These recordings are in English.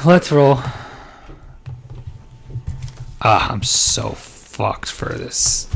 let's roll. I'm so fucked for this.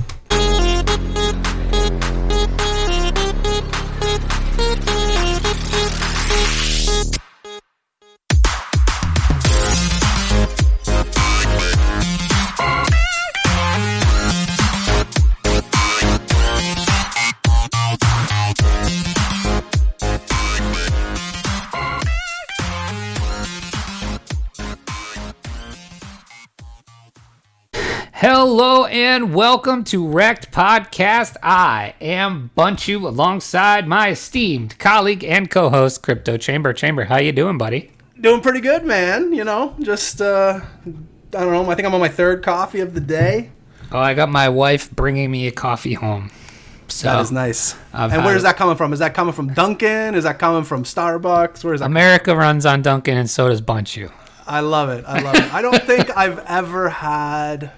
Hello and welcome to REKT Podcast. I am Bunchu alongside my esteemed colleague and co-host Crypto Chamber. Chamber, how you doing, buddy? Doing pretty good, man. You know, just I don't know. I think I'm on my third coffee of the day. Oh, I got my wife bringing me a coffee home. So that is nice. And where is that coming from? Is that coming from Dunkin? Is that coming from Starbucks? Where is that? America runs on Dunkin, and so does Bunchu. I love it. I don't think I've ever had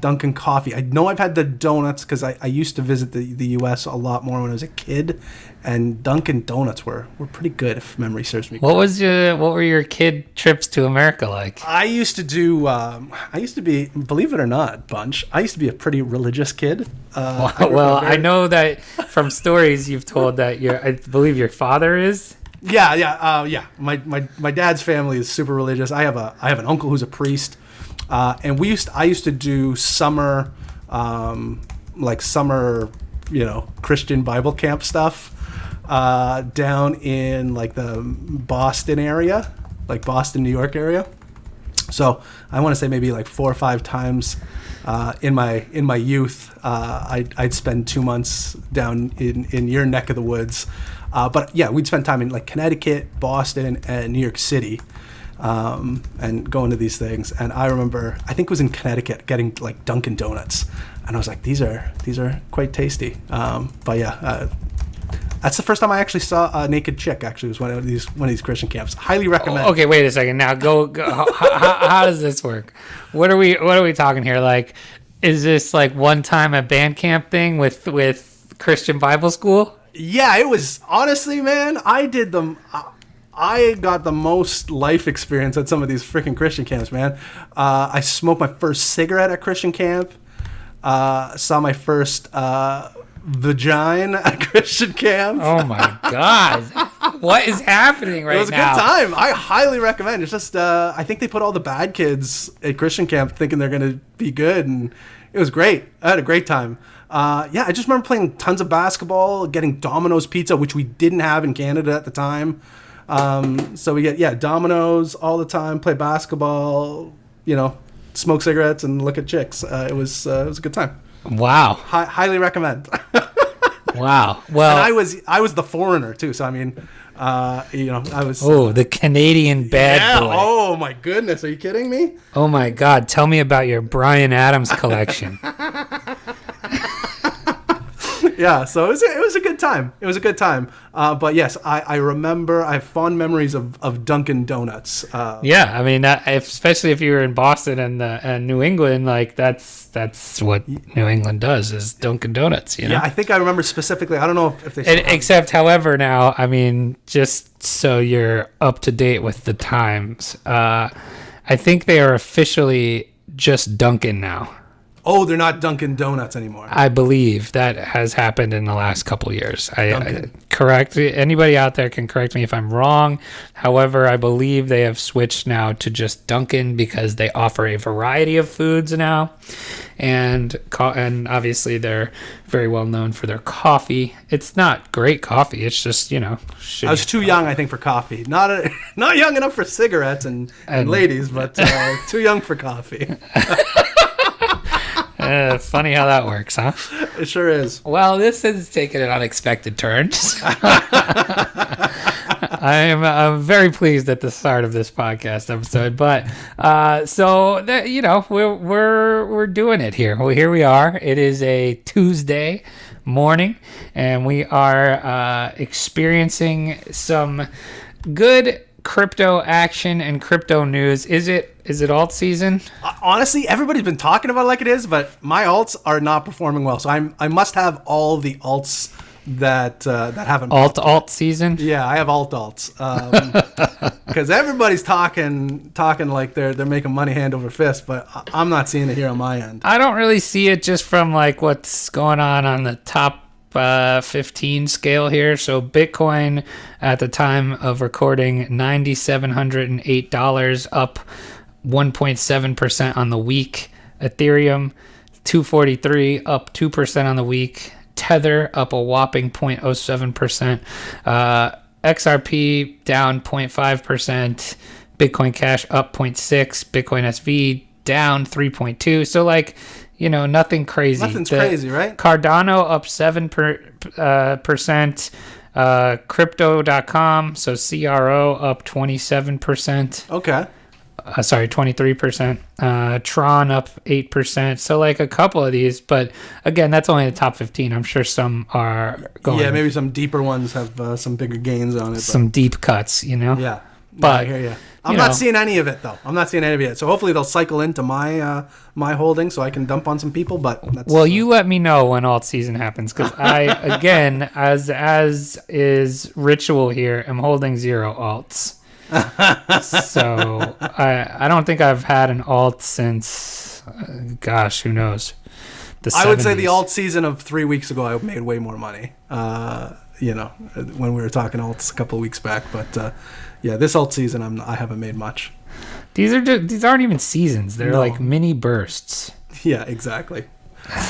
Dunkin' coffee. I know I've had the donuts because I used to visit the U.S. a lot more when I was a kid, and Dunkin' Donuts were pretty good if memory serves me correct. What were your kid trips to America like? I used to be, believe it or not, Bunch, I used to be a pretty religious kid. I know that from stories you've told that I believe your father is. Yeah. My dad's family is super religious. I have an uncle who's a priest. And I used to do summer, Christian Bible camp stuff, down in like the Boston area, like Boston, New York area. So I want to say maybe like 4 or 5 times, in my youth, I'd spend 2 months down in your neck of the woods. But yeah, we'd spend time in like Connecticut, Boston, and New York City. And going to these things, and I remember I think it was in Connecticut getting like Dunkin' Donuts, and I was like, these are quite tasty. But yeah, that's the first time I actually saw a naked chick. Actually, was one of these Christian camps. Highly recommend. Okay, wait a second. Now go. How does this work? What are we talking here? Like, is this like one time a band camp thing with Christian Bible school? Yeah, it was honestly, man. I got the most life experience at some of these freaking Christian camps, man. I smoked my first cigarette at Christian camp. Saw my first vagina at Christian camp. Oh my God. What is happening right now? It was a good time. I highly recommend. It's just, I think they put all the bad kids at Christian camp thinking they're going to be good, and it was great. I had a great time. I just remember playing tons of basketball, getting Domino's pizza, which we didn't have in Canada at the time. So we get Domino's all the time, play basketball, smoke cigarettes and look at chicks. It was a good time. Wow. Highly recommend. Wow. Well, and I was the foreigner too. So I mean, I was. Oh, the Canadian bad boy. Oh my goodness. Are you kidding me? Oh my God. Tell me about your Bryan Adams collection. Yeah, so it was a good time. It was a good time. But yes, I remember. I have fond memories of Dunkin' Donuts. Yeah, I mean, especially if you were in Boston and New England, like that's what New England does is Dunkin' Donuts. Yeah, I think I remember specifically. I don't know if they. Except, however, now I mean, just so you're up to date with the times, I think they are officially just Dunkin' now. Oh, they're not Dunkin' Donuts anymore. I believe that has happened in the last couple of years. I correct. Anybody out there can correct me if I'm wrong. However, I believe they have switched now to just Dunkin' because they offer a variety of foods now, and obviously they're very well known for their coffee. It's not great coffee. It's just I was too young, I think, for coffee. Not young enough for cigarettes and ladies, but too young for coffee. Funny how that works, huh? It sure is. Well, this has taken an unexpected turn. I'm very pleased at the start of this podcast episode, but we're doing it here. Well, here we are. It is a Tuesday morning, and we are experiencing some good crypto action and crypto news. Is it alt season? Honestly, everybody's been talking about it like it is, but my alts are not performing well. So I must have all the alts that haven't alt season. Yeah, I have alts. Because everybody's talking like they're making money hand over fist, but I'm not seeing it here on my end. I don't really see it just from like what's going on the top 15 scale here. So Bitcoin at the time of recording, $9,708, up 1.7% on the week. Ethereum 243, up 2% on the week. Tether up a whopping 0.07%. XRP down 0.5%. Bitcoin Cash up 0.6%. Bitcoin SV down 3.2%. So like, you know, nothing crazy. Nothing's crazy, right? Cardano up 7%. Crypto.com, so CRO up 27%. Okay. 23%. Tron up 8%. So like a couple of these, but again, that's only the top 15. I'm sure some are going. Yeah, maybe some deeper ones have some bigger gains on it. Some deep cuts, you know? Yeah. But I hear you. I'm not seeing any of it, though. I'm not seeing any of it. So hopefully they'll cycle into my my holding so I can dump on some people. But that's, well, you let me know when alt season happens, because I, again, as is ritual here, am holding 0 alts. So I don't think I've had an alt since, gosh, who knows? I would say the alt season of 3 weeks ago, I made way more money. You know, when we were talking alts a couple of weeks back, but yeah, this alt season I haven't made much. These aren't even seasons; they're like mini bursts. Yeah, exactly.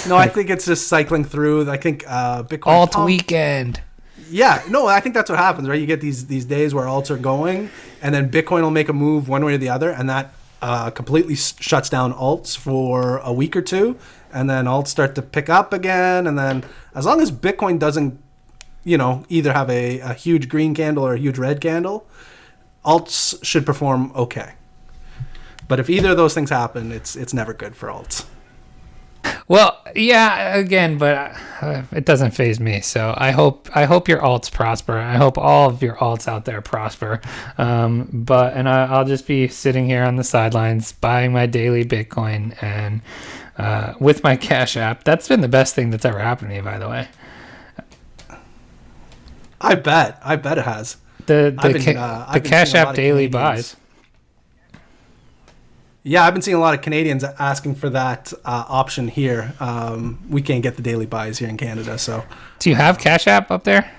No, I think it's just cycling through. I think Bitcoin alt weekend. Yeah, no, I think that's what happens, right? You get these days where alts are going, and then Bitcoin will make a move one way or the other, and that completely shuts down alts for a week or two, and then alts start to pick up again, and then as long as Bitcoin doesn't, you know, either have a huge green candle or a huge red candle, alts should perform okay. But if either of those things happen, it's never good for alts. Well, yeah, again, but it doesn't faze me. So I hope your alts prosper. I hope all of your alts out there prosper. I'll just be sitting here on the sidelines buying my daily Bitcoin and with my Cash App. That's been the best thing that's ever happened to me, by the way. I bet it has. The Cash App daily buys. Yeah, I've been seeing a lot of Canadians asking for that option here. We can't get the daily buys here in Canada, so. Do you have Cash App up there?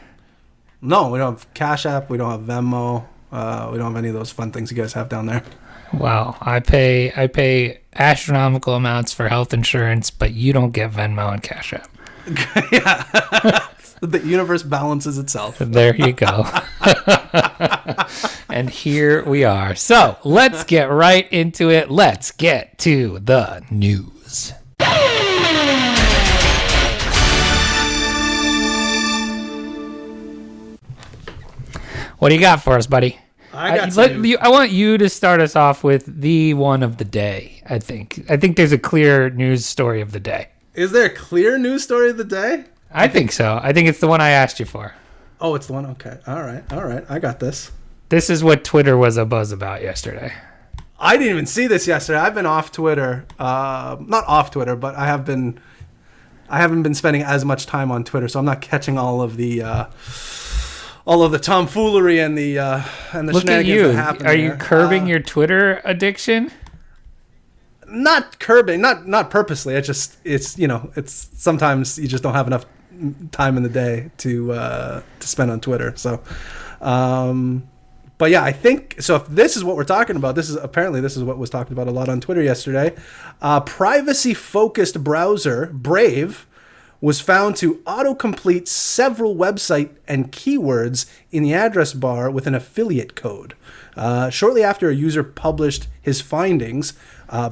No, we don't have Cash App. We don't have Venmo. We don't have any of those fun things you guys have down there. Wow, I pay astronomical amounts for health insurance, but you don't get Venmo and Cash App. Yeah. The universe balances itself. There you go. And here we are. So let's get right into it. Let's get to the news. What do you got for us, buddy? I want you to start us off with the one of the day, I think. I think there's a clear news story of the day. Is there a clear news story of the day? I think so. I think it's the one I asked you for. Oh, it's the one? Okay. All right. I got this. This is what Twitter was a buzz about yesterday. I didn't even see this yesterday. I've been off Twitter. Not off Twitter, but I haven't been spending as much time on Twitter, so I'm not catching all of the tomfoolery and the Look at you. That happen. Are you curbing your Twitter addiction? Not curbing, not purposely. It's sometimes you just don't have enough time in the day to spend on Twitter. So, but yeah, I think so. If this is what we're talking about, this is what was talked about a lot on Twitter yesterday. Privacy-focused browser Brave was found to autocomplete several website and keywords in the address bar with an affiliate code. Shortly after a user published his findings,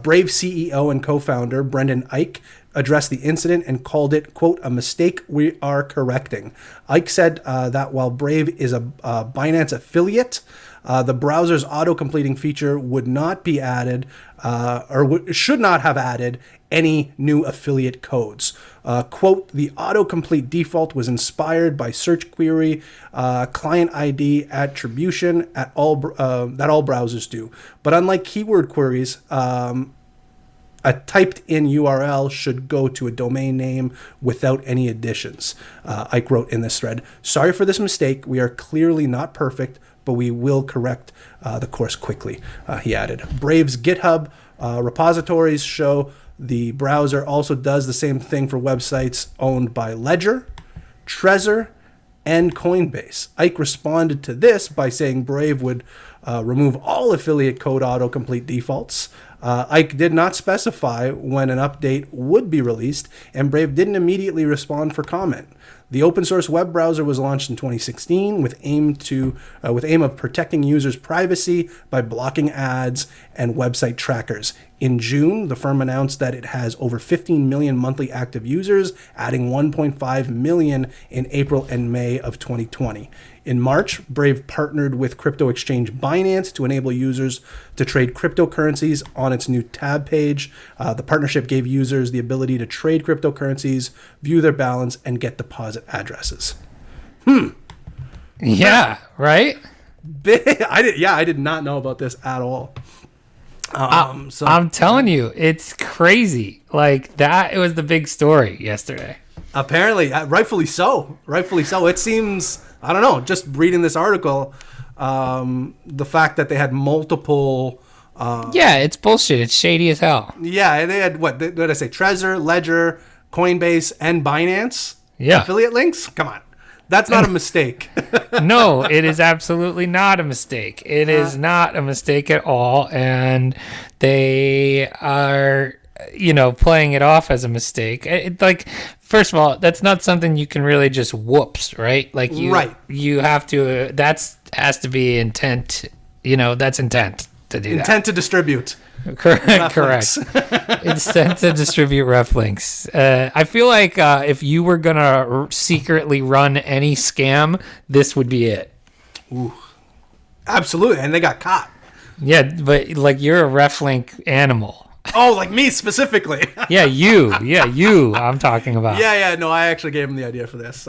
Brave CEO and co-founder Brendan Eich addressed the incident and called it, quote, a mistake we are correcting. Eich said that while Brave is a Binance affiliate, the browser's auto-completing feature would not be added should not have added any new affiliate codes. Quote, the autocomplete default was inspired by search query client ID attribution that all browsers do. But unlike keyword queries, a typed-in URL should go to a domain name without any additions. Ike wrote in this thread, sorry for this mistake. We are clearly not perfect, but we will correct the course quickly, he added. Brave's GitHub repositories show the browser also does the same thing for websites owned by Ledger, Trezor, and Coinbase. Ike responded to this by saying Brave would remove all affiliate code autocomplete defaults. Ike did not specify when an update would be released, and Brave didn't immediately respond for comment. The open source web browser was launched in 2016 with aim of protecting users' privacy by blocking ads and website trackers. In June, the firm announced that it has over 15 million monthly active users, adding 1.5 million in April and May of 2020. In March, Brave partnered with crypto exchange Binance to enable users to trade cryptocurrencies on its new tab page. The partnership gave users the ability to trade cryptocurrencies, view their balance, and get deposit addresses. Yeah, right? I did not know about this at all. So I'm telling you, it's crazy. Like that, it was the big story yesterday. Apparently, rightfully so. It seems, I don't know, just reading this article, the fact that they had multiple... yeah, it's bullshit. It's shady as hell. Yeah, and they had, what did I say? Trezor, Ledger, Coinbase, and Binance? Yeah. Affiliate links? Come on. That's not a mistake. No, it is absolutely not a mistake. It is not a mistake at all. And they are, playing it off as a mistake. First of all, that's not something you can really just whoops, right? Like you have to, has to be intent, that's intent to do that. Intent to distribute. Correct. Intent to distribute ref links. I feel like if you were going to secretly run any scam, this would be it. Ooh. Absolutely. And they got caught. Yeah, but like you're a ref link animal. Oh, like me specifically. Yeah, you. I'm talking about. Yeah. No, I actually gave him the idea for this.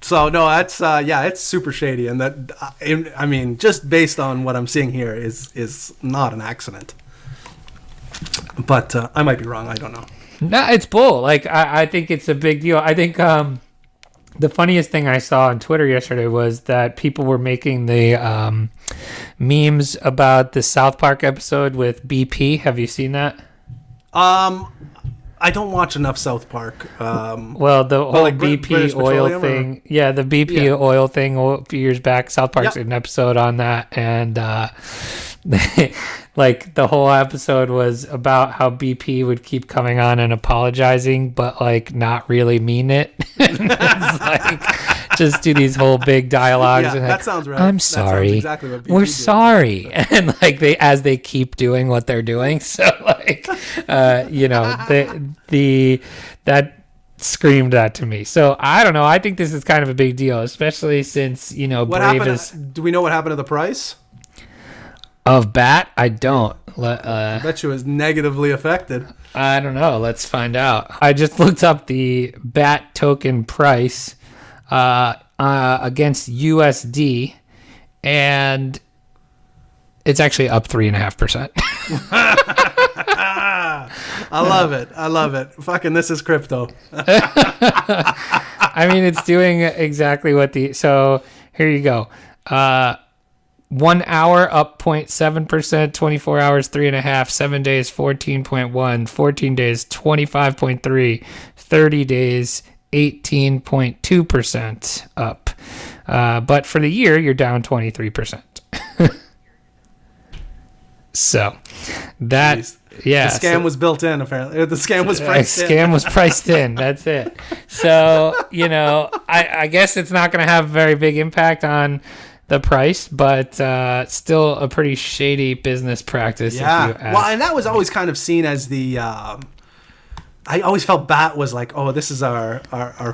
So no, that's it's super shady, and that I mean, just based on what I'm seeing here is not an accident. But I might be wrong. I don't know. No, it's bull. Like I think it's a big deal. I think the funniest thing I saw on Twitter yesterday was that people were making the memes about the South Park episode with BP. Have you seen that? I don't watch enough South Park. Well, the whole BP oil thing. Yeah, the BP oil thing a few years back. South Park's did an episode on that. And like the whole episode was about how BP would keep coming on and apologizing, but like not really mean it. It's like just do these whole big dialogues. Yeah, and that sounds right. I'm sorry. Exactly what BP We're did. Sorry. And like they keep doing what they're doing. So like, that screamed that to me. So I don't know. I think this is kind of a big deal, especially since, Brave is... Do we know what happened to the price? Of BAT? I don't. I bet you was negatively affected. I don't know. Let's find out. I just looked up the BAT token price against USD, and it's actually up 3.5%. I love it. Fucking this is crypto. I mean, it's doing exactly what so here you go. 1 hour up 0.7%, 24 hours 3.5%, 7 days 14.1%, 14 days 25.3%, 30 days 18.2% up. But for the year, you're down 23%. So that Jeez. yeah, the scam was built in. Apparently, the scam was priced in. Scam was priced in. That's it. So I guess it's not going to have a very big impact on the price, but still a pretty shady business practice. Yeah. If you ask. Well, and that was always kind of seen as the. I always felt BAT was like, oh, this is our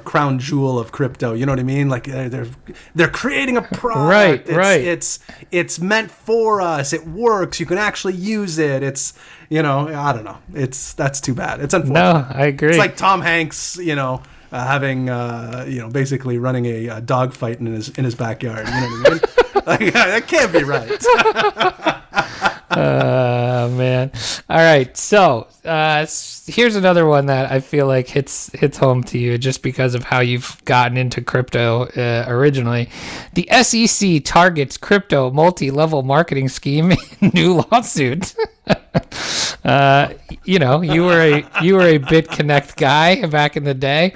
crown jewel of crypto. You know what I mean? Like they're creating a product. Right. It's meant for us. It works. You can actually use it. It's I don't know. That's too bad. It's unfortunate. No, I agree. It's like Tom Hanks, having basically running a dog fight in his backyard. You know what I mean? Like that can't be right. man. All right, so here's another one that I feel like hits home to you just because of how you've gotten into crypto originally. The SEC targets crypto multi-level marketing scheme in new lawsuit. You were a BitConnect guy back in the day.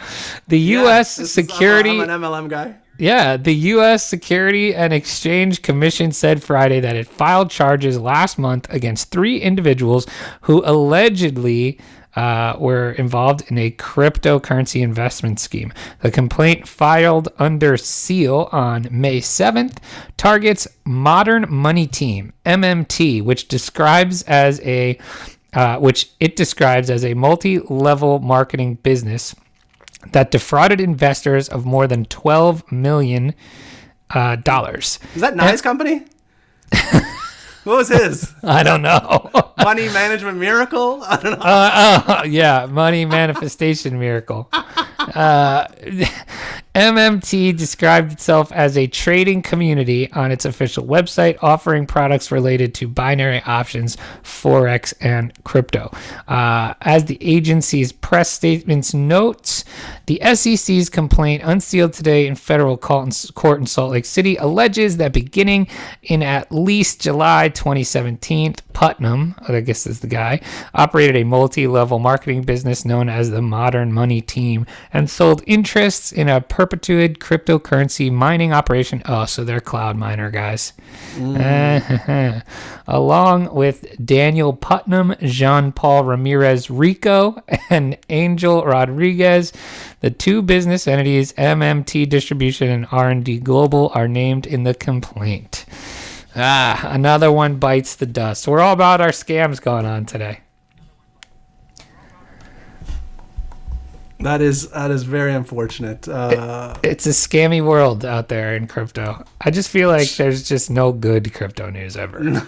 The U.S. Security. I'm an MLM guy. Yeah, the U.S. Security and Exchange Commission said Friday that it filed charges last month against 3 individuals who allegedly were involved in a cryptocurrency investment scheme. The complaint, filed under seal on May 7th, targets Modern Money Team, MMT, which it describes as a multi-level marketing business that defrauded investors of more than $12 million. Is that Nye's company? What was his? I don't know. Money Management Miracle? I don't know. Yeah, Money Manifestation Miracle. MMT described itself as a trading community on its official website, offering products related to binary options, Forex, and crypto. As the agency's press statements notes, the SEC's complaint, unsealed today in federal court in Salt Lake City, alleges that beginning in at least July 2017, Putnam, I guess is the guy, operated a multi-level marketing business known as the Modern Money Team and sold interests in a perpetuated cryptocurrency mining operation. Oh, so they're cloud miner guys. Along with Daniel Putnam, Jean-Paul Ramirez Rico, and Angel Rodriguez, the 2 business entities, MMT Distribution and R&D Global, are named in the complaint. Another one bites the dust. We're all about our scams going on today. That is very unfortunate. It's a scammy world out there in crypto. I just feel like there's just no good crypto news ever.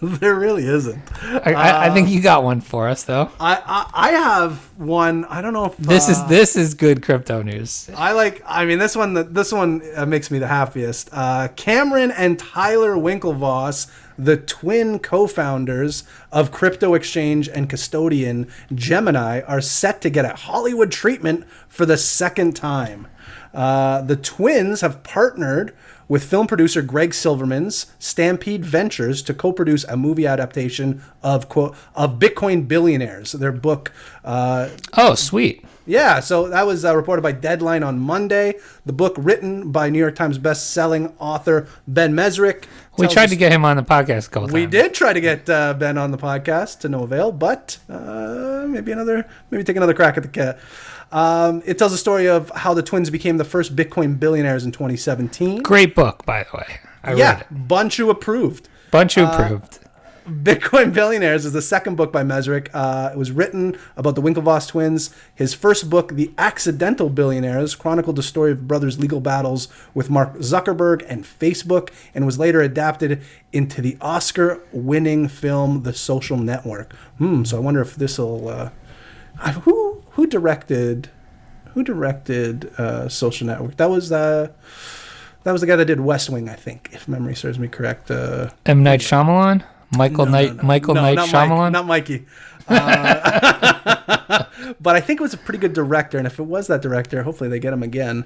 There really isn't. I think you got one for us though. I have one. I don't know if this is good crypto news. This one makes me the happiest. Cameron and Tyler Winklevoss, the twin co-founders of crypto exchange and custodian Gemini, are set to get a Hollywood treatment for the second time. The twins have partnered with film producer Greg Silverman's Stampede Ventures to co-produce a movie adaptation of Bitcoin Billionaires, their book. Sweet. Yeah, so that was reported by Deadline on Monday. The book, written by New York Times best-selling author Ben Mesrick. We tried to get him on the podcast a couple times. We did try to get Ben on the podcast, to no avail, but maybe take another crack at the cat. It tells the story of how the twins became the first Bitcoin billionaires in 2017. Great book, by the way. I read it. Bunchu approved. Bitcoin Billionaires is the second book by Mesrick. It was written about the Winklevoss twins. His first book, The Accidental Billionaires, chronicled the story of brothers' legal battles with Mark Zuckerberg and Facebook, and was later adapted into the Oscar-winning film The Social Network. So I wonder if this will... Who directed Social Network? That was the guy that did West Wing, I think, if memory serves me correct. M. Night Shyamalan? Michael Night Shyamalan? Not Mikey. But I think it was a pretty good director, and if it was that director, hopefully they get him again,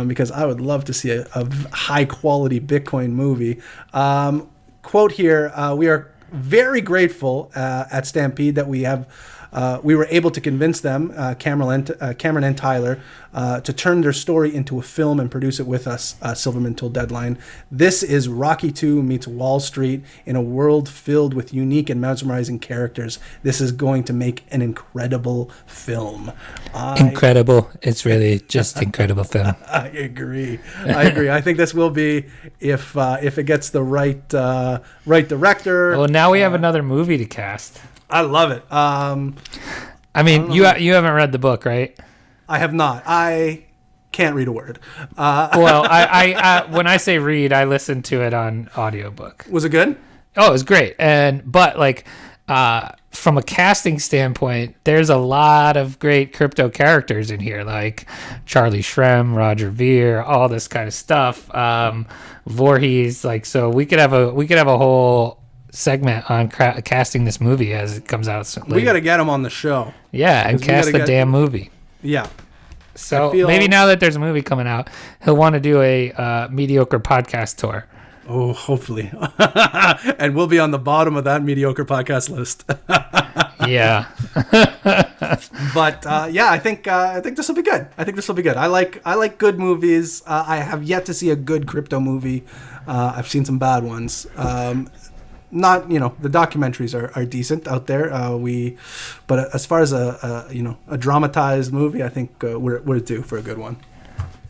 because I would love to see a high-quality Bitcoin movie. Quote here, we are very grateful at Stampede that we were able to convince them, Cameron and Tyler, to turn their story into a film and produce it with us, Silverman told Deadline. This is Rocky II meets Wall Street in a world filled with unique and mesmerizing characters. This is going to make an incredible film. Incredible. It's really just incredible film. I agree. I think this will be, if it gets the right director. Well, now we have another movie to cast. I love it. You haven't read the book, right? I have not. I can't read a word. Well, I when I say read, I listen to it on audiobook. Was it good? Oh, it was great. But from a casting standpoint, there's a lot of great crypto characters in here, like Charlie Shrem, Roger Ver, all this kind of stuff. Voorhees, so we could have a whole segment on casting this movie as it comes out later. We got to get him on the show. Yeah, and cast the damn movie. Yeah. So maybe now that there's a movie coming out, he'll want to do a mediocre podcast tour. Oh, hopefully. And we'll be on the bottom of that mediocre podcast list. Yeah. But I think this will be good. I like good movies. I have yet to see a good crypto movie. I've seen some bad ones. Not, the documentaries are decent out there. But as far as a dramatized movie, I think we're due for a good one.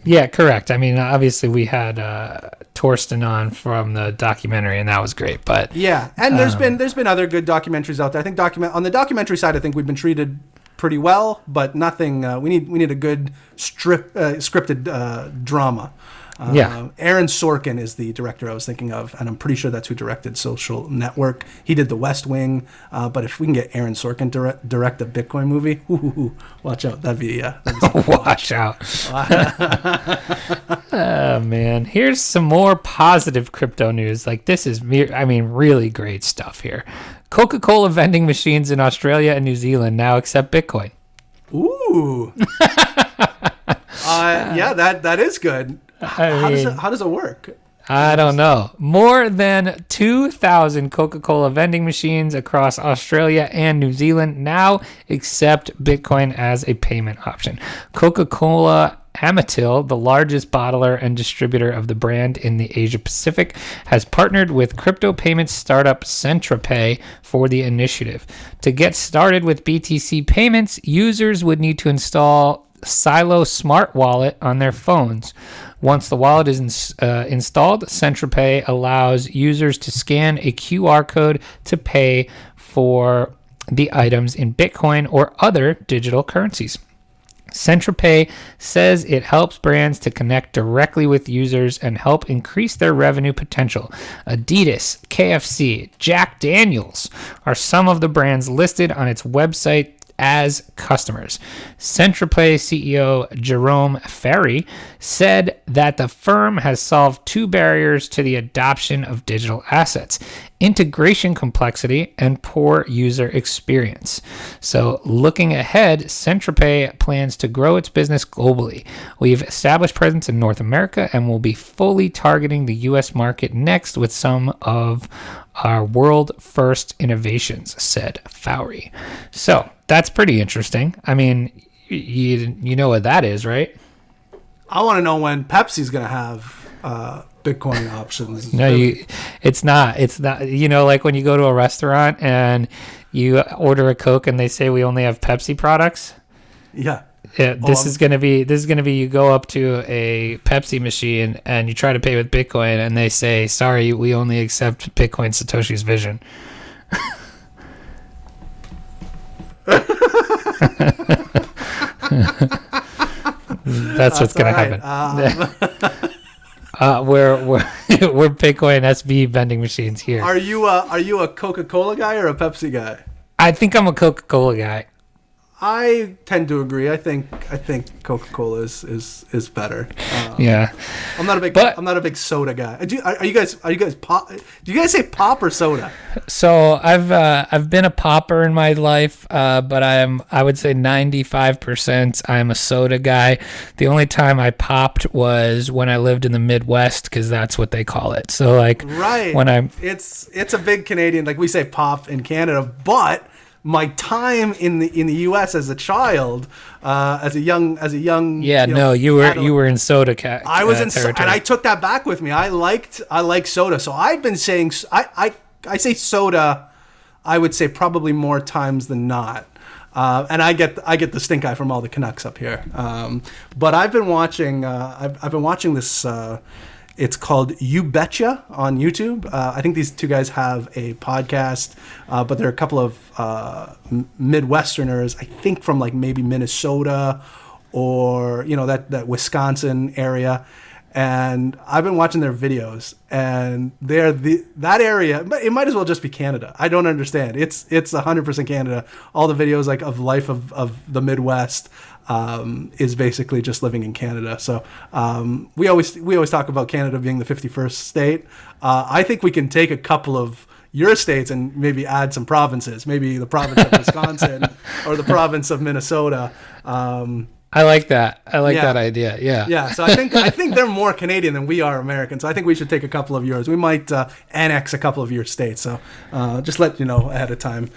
Yeah, correct. I mean, obviously we had Torsten on from the documentary, and that was great. But yeah, and there's been other good documentaries out there. I think on the documentary side, I think we've been treated pretty well, but nothing. We need a good scripted drama. Aaron Sorkin is the director I was thinking of, and I'm pretty sure that's who directed Social Network. He did The West Wing, but if we can get Aaron Sorkin direct a Bitcoin movie, watch out. That'd be watch out. Oh, man. Here's some more positive crypto news. Like, this is, really great stuff here. Coca-Cola vending machines in Australia and New Zealand now accept Bitcoin. Ooh. That is good. How does it work? I don't know. More than 2,000 Coca-Cola vending machines across Australia and New Zealand now accept Bitcoin as a payment option. Coca-Cola Amatil, the largest bottler and distributor of the brand in the Asia Pacific, has partnered with crypto payments startup CentraPay for the initiative. To get started with BTC payments, users would need to install Silo Smart Wallet on their phones. Once the wallet is installed, CentraPay allows users to scan a QR code to pay for the items in Bitcoin or other digital currencies. CentraPay says it helps brands to connect directly with users and help increase their revenue potential. Adidas, KFC, Jack Daniels are some of the brands listed on its website as customers. CentraPay CEO Jerome Ferry said that the firm has solved two barriers to the adoption of digital assets: integration complexity and poor user experience. So looking ahead, CentraPay plans to grow its business globally. We've established presence in North America and will be fully targeting the U.S. market next with some of our world first innovations, said Fowry. So that's pretty interesting. I mean, you know what that is, right? I want to know when Pepsi's going to have Bitcoin options. No, it's not. It's not. Like when you go to a restaurant and you order a Coke and they say we only have Pepsi products. Yeah. Yeah, this is gonna be you go up to a Pepsi machine and you try to pay with Bitcoin and they say, sorry, we only accept Bitcoin Satoshi's Vision. That's what's gonna happen. We're Bitcoin SB vending machines here. Are you a Coca-Cola guy or a Pepsi guy? I think I'm a Coca-Cola guy. I tend to agree. I think Coca-Cola is better. Yeah, I'm not a big soda guy. Are you guys pop? Do you guys say pop or soda? So I've been a popper in my life, but I would say 95% I'm a soda guy. The only time I popped was when I lived in the Midwest because that's what they call it. So right when it's a big Canadian, like we say pop in Canada, but my time in the U.S. as a child, as a young you were in soda I was in territory. and I took that back with me. I like soda, so I've been saying I say soda. I would say probably more times than not, and I get the stink eye from all the Canucks up here. But I've been watching this. It's called You Betcha on YouTube. I think these two guys have a podcast, but they're a couple of Midwesterners, I think from like maybe Minnesota or, that Wisconsin area. And I've been watching their videos, and that area, it might as well just be Canada. I don't understand. It's 100% Canada. All the videos like of life of the Midwest. is basically just living in Canada. So we always talk about Canada being the 51st state. I think we can take a couple of your states and maybe add some provinces, maybe the province of Wisconsin or the province of Minnesota. I like that. I like that idea. Yeah. Yeah. So I think they're more Canadian than we are American. So I think we should take a couple of yours. We might annex a couple of your states. So just let you know ahead of time.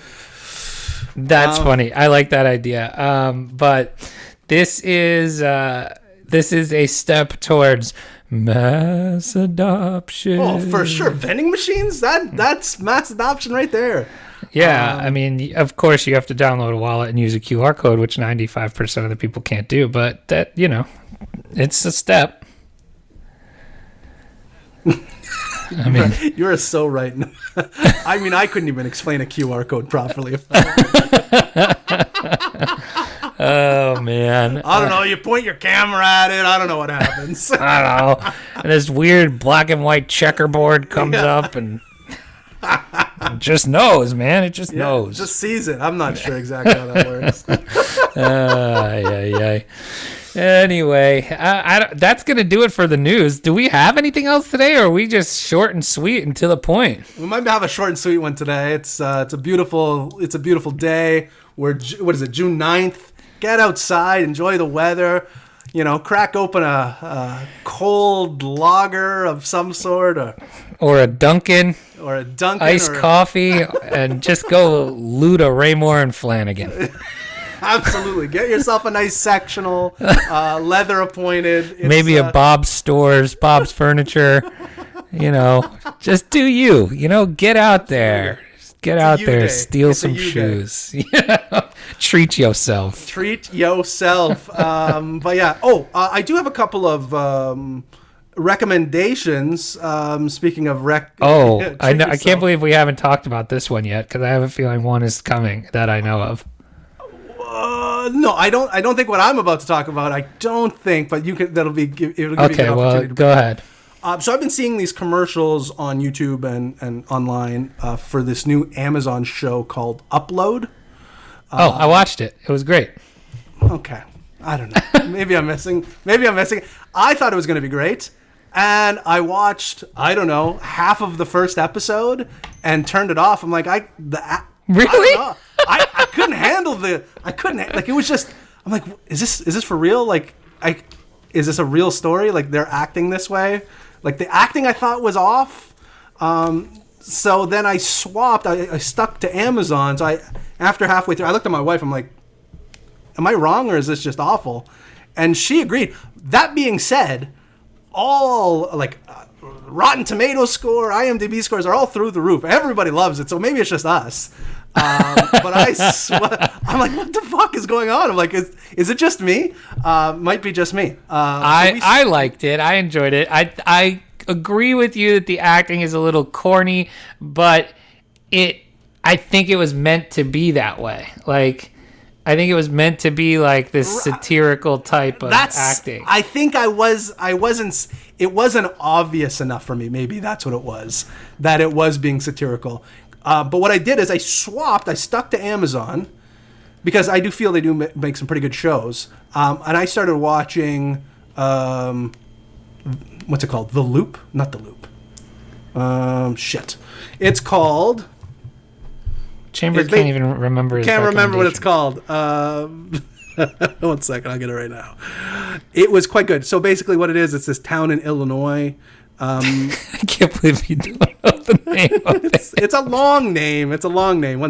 That's funny. I like that idea. But this is a step towards mass adoption. Oh, for sure. Vending machines? That's mass adoption right there. Yeah, I mean, of course, you have to download a wallet and use a QR code, which 95% of the people can't do. But that, it's a step. I mean, you're so right. I mean, I couldn't even explain a QR code properly. Oh man, I don't know. You point your camera at it. I don't know what happens. I don't know. And this weird black and white checkerboard comes up and it just knows, man. It just knows. Just sees it. I'm not sure exactly how that works. Anyway, that's going to do it for the news. Do we have anything else today, or are we just short and sweet and to the point? We might have a short and sweet one today. It's a beautiful day. What is it, June 9th? Get outside, enjoy the weather. Crack open a cold lager of some sort, or a Dunkin, iced coffee, and just go loot a Raymore and Flanagan. Absolutely, get yourself a nice sectional, leather appointed. Maybe a Bob's Furniture. Just do you. Get out there. Get out there, steal some shoes. Treat yourself. But yeah. I do have a couple of recommendations. Speaking of I can't believe we haven't talked about this one yet, because I have a feeling one is coming that I know of. No, I don't think what I'm about to talk about. I don't think, but you can. It'll give you an opportunity. Okay, well, go ahead. So I've been seeing these commercials on YouTube and online for this new Amazon show called Upload. I watched it. It was great. Okay. I don't know. Maybe I'm missing. I thought it was going to be great. And I watched, half of the first episode and turned it off. I'm like, really? I couldn't handle it was just, I'm like, is this for real? Is this a real story? Like, they're acting this way? Like, the acting I thought was off. So then I swapped. I stuck to Amazon. So after halfway through, I looked at my wife. I'm like, am I wrong, or is this just awful? And she agreed. That being said, all Rotten Tomatoes score, IMDb scores are all through the roof. Everybody loves it. So maybe it's just us. But I'm like, what the fuck is going on? I'm like, is it just me? Might be just me. I liked it. I enjoyed it. I agree with you that the acting is a little corny, but I think it was meant to be that way. I think it was meant to be like this satirical type of acting. I think it wasn't obvious enough for me. Maybe that's what it was, that it was being satirical. But what I did is I stuck to Amazon, because I do feel they do make some pretty good shows. And I started watching, what's it called? The Loop? Not The Loop. It's called... Chambers can't even remember his Can't remember what it's called. 1 second, I'll get it right now. It was quite good. So basically what it is, it's this town in Illinois. I can't believe you don't know the name of it. It's a long name. 1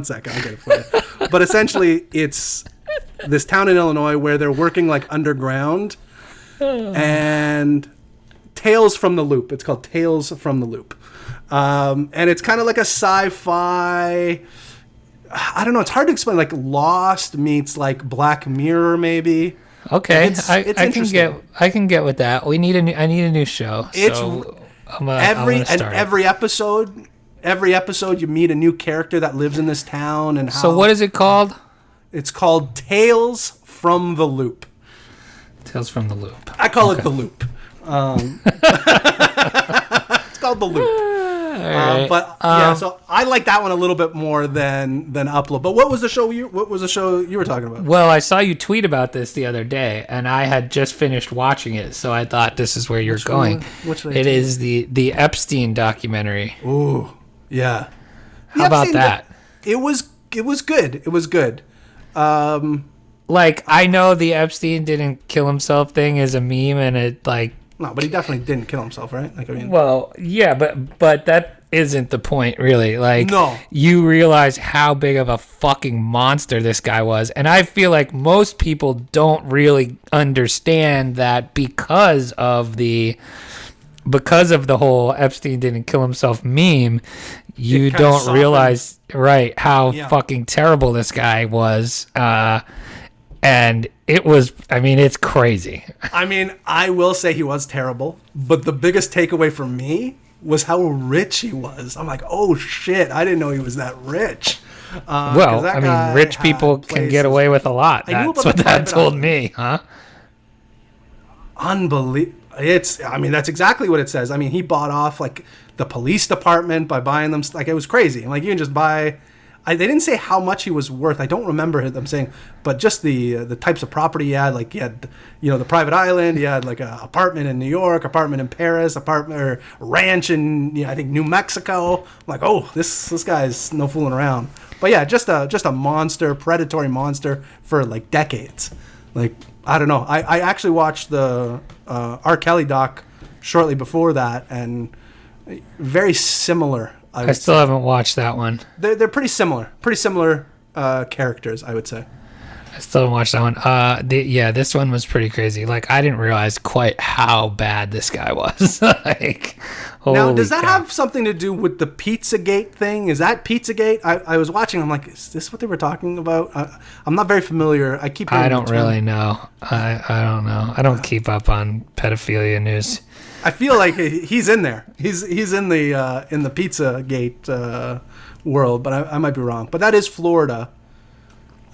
second, I'll get it for you. But essentially, it's this town in Illinois where they're working underground. And Tales from the Loop. It's called Tales from the Loop. And it's kind of like a sci-fi... I don't know. It's hard to explain. Like Lost meets Black Mirror, maybe. Okay, I can get with that. I need a new show. Every episode you meet a new character that lives in this town. And so what is it called? It's called Tales from the Loop. Tales from the Loop. I call it The Loop. It's called The Loop. right. But yeah, so I like that one a little bit more than Upload. But what was the show you were talking about? Well, I saw you tweet about this the other day, and I had just finished watching it, so I thought this is where you're going. It is the Epstein documentary. Ooh, yeah. How about that? It was good. It was good. Like, I know the Epstein didn't kill himself thing is a meme, and it like. No, but he definitely didn't kill himself, right? Like, I mean. Well, yeah, but that isn't the point, really. Like, no. You realize how big of a fucking monster this guy was, and I feel like most people don't really understand that because of the whole Epstein didn't kill himself meme. You don't realize, right, how fucking terrible this guy was. And it was, I mean, it's crazy. I mean, I will say he was terrible, but the biggest takeaway for me was how rich he was. I'm like, oh shit, I didn't know he was that rich. Well, I mean, rich people can get away with a lot. That's what that told me, huh? Unbelievable. I mean, that's exactly what it says. I mean, he bought off like the police department by buying them. Like, it was crazy. Like, you can just buy. They didn't say how much he was worth. I don't remember them saying, but just the types of property he had. Like, he had, the private island. He had like an apartment in New York, apartment in Paris, apartment or ranch in I think New Mexico. I'm like, oh, this guy's no fooling around. But yeah, just a monster, predatory monster for like decades. Like, I don't know. I actually watched the R. Kelly doc shortly before that, and very similar. I still haven't watched that one. They're pretty similar. Pretty similar characters, I would say. I still haven't watched that one. This one was pretty crazy. Like, I didn't realize quite how bad this guy was. Like, now, does that have something to do with the Pizzagate thing? Is that Pizzagate? I was watching. I'm like, is this what they were talking about? I'm not very familiar. I don't really know. I don't know. I don't keep up on pedophilia news. I feel like he's in there. He's in the Pizzagate world, but I might be wrong. But that is Florida,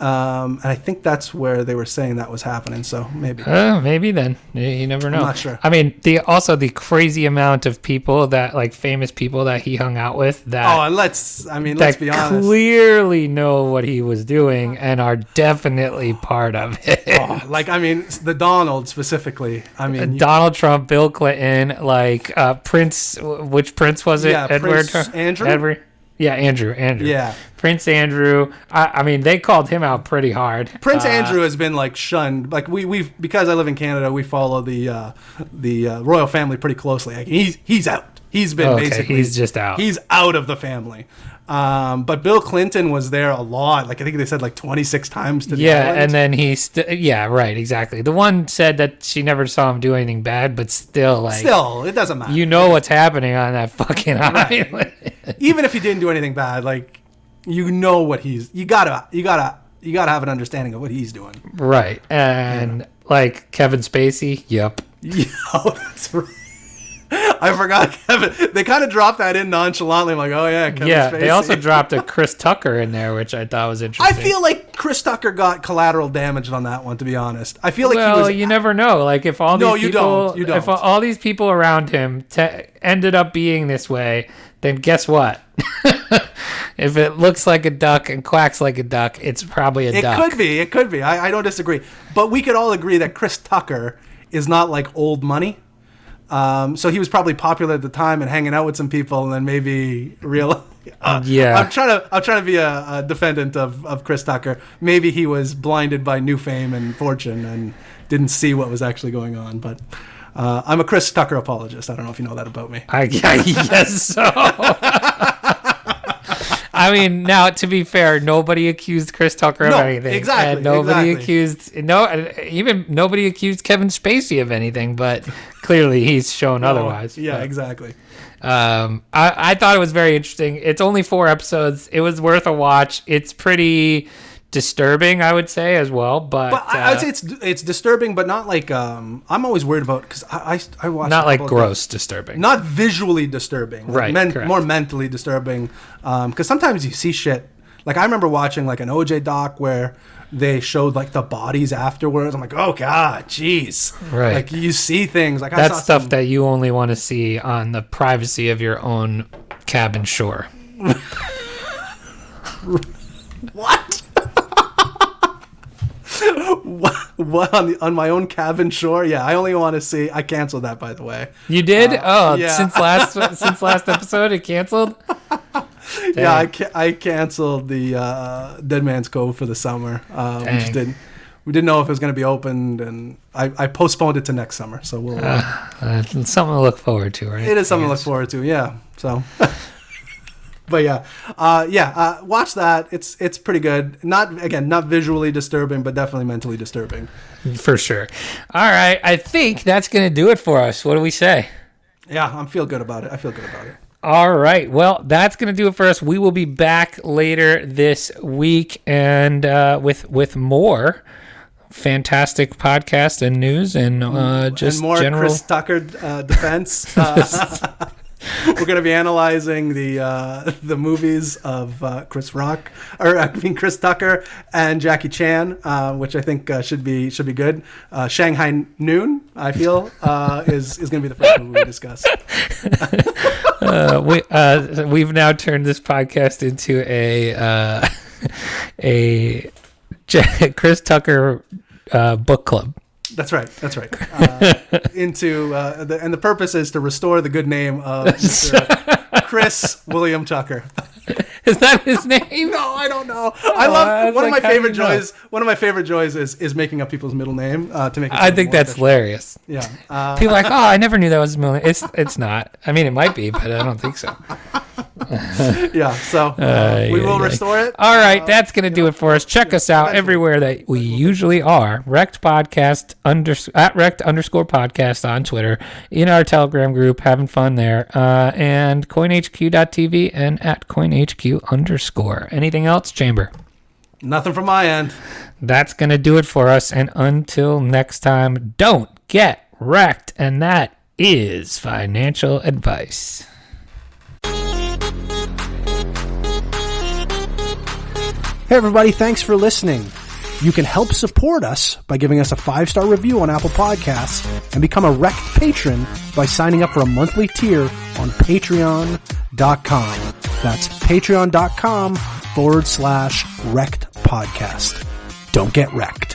and I think that's where they were saying that was happening. So maybe. Maybe then you never know. I'm not sure. I mean, the crazy amount of people that like famous people that he hung out with that. Let's be honest. Clearly know what he was doing and are definitely part of it. The Donald specifically. Donald Trump, Bill Clinton, like Prince. Which Prince was it? Yeah, Edward. Prince Andrew. Yeah, Andrew. Yeah. Prince Andrew. I mean, they called him out pretty hard. Prince Andrew has been like shunned. Like we've because I live in Canada, we follow the royal family pretty closely. Like he's out. He's been basically. He's just out. He's out of the family. But Bill Clinton was there a lot. Like I think they said like 26 times to the island. And then right, exactly. The one said that she never saw him do anything bad, but still, it doesn't matter. You know what's happening on that fucking island. Even if he didn't do anything bad, like you know what you gotta have an understanding of what he's doing. Right, and like Kevin Spacey, yep. Yeah, that's right. I forgot Kevin. They kind of dropped that in nonchalantly. I'm like, oh yeah, Kevin Spacey. They also dropped a Chris Tucker in there, which I thought was interesting. I feel like Chris Tucker got collateral damage on that one, to be honest. I feel like you never know. Like if all these people, you don't. If all these people around him ended up being this way, then guess what? If it looks like a duck and quacks like a duck, it's probably a duck. It could be. I don't disagree. But we could all agree that Chris Tucker is not like old money. So he was probably popular at the time and hanging out with some people, and then maybe I'm trying to be a defendant of Chris Tucker. Maybe he was blinded by new fame and fortune and didn't see what was actually going on. But I'm a Chris Tucker apologist. I don't know if you know that about me. I guess so. I mean, now to be fair, nobody accused Chris Tucker of anything. Exactly. And nobody accused Kevin Spacey of anything, but clearly he's shown otherwise. Yeah, but, exactly. I thought it was very interesting. It's only 4 episodes. It was worth a watch. It's pretty disturbing, I would say, as well. But I would say it's disturbing, but not like I'm always worried about because I watch not like gross disturbing, not visually disturbing, right? More mentally disturbing. Because sometimes you see shit. Like I remember watching like an OJ doc where they showed like the bodies afterwards. I'm like, oh god, jeez. Right. Like you see things like that's stuff that you only want to see on the privacy of your own cabin shore. What? What on my own cabin shore? Yeah, I only want to see. I canceled that, by the way. You did? Yeah. Since last episode, it canceled. Dang. Yeah, I canceled the Dead Man's Cove for the summer. We didn't know if it was going to be opened, and I postponed it to next summer. So we'll something to look forward to, right? It is something to look forward to. Yeah. So. But watch that. It's pretty good. Not visually disturbing, but definitely mentally disturbing. For sure. All right, I think that's going to do it for us. What do we say? Yeah, I feel good about it. All right. Well, that's going to do it for us. We will be back later this week and with more fantastic podcast and news and just and more general Chris Tucker defense. We're going to be analyzing the movies of Chris Tucker and Jackie Chan, which I think should be good. Shanghai Noon, I feel, is going to be the first movie we discuss. We've now turned this podcast into a Chris Tucker book club. That's right. And the purpose is to restore the good name of Mr. Chris William Tucker. Is that his name? No, I don't know. I love one of my favorite joys. One of my favorite joys is making up people's middle name to make. I think that's hilarious. Yeah. People are like, oh, I never knew that was his middle name. It's not. I mean, it might be, but I don't think so. Yeah. So we will restore it. All right, that's gonna do it for us. Check us out everywhere that we usually are. REKT Podcast at REKT_podcast on Twitter, in our Telegram group, having fun there, and CoinHQ.tv and at CoinHQ_. Anything else, Chamber? Nothing from my end. That's gonna do it for us. And until next time, don't get wrecked. And that is financial advice. Hey everybody, thanks for listening. You can help support us by giving us a 5-star review on Apple Podcasts and become a REKT patron by signing up for a monthly tier on patreon.com. That's patreon.com/REKT podcast. Don't get wrecked.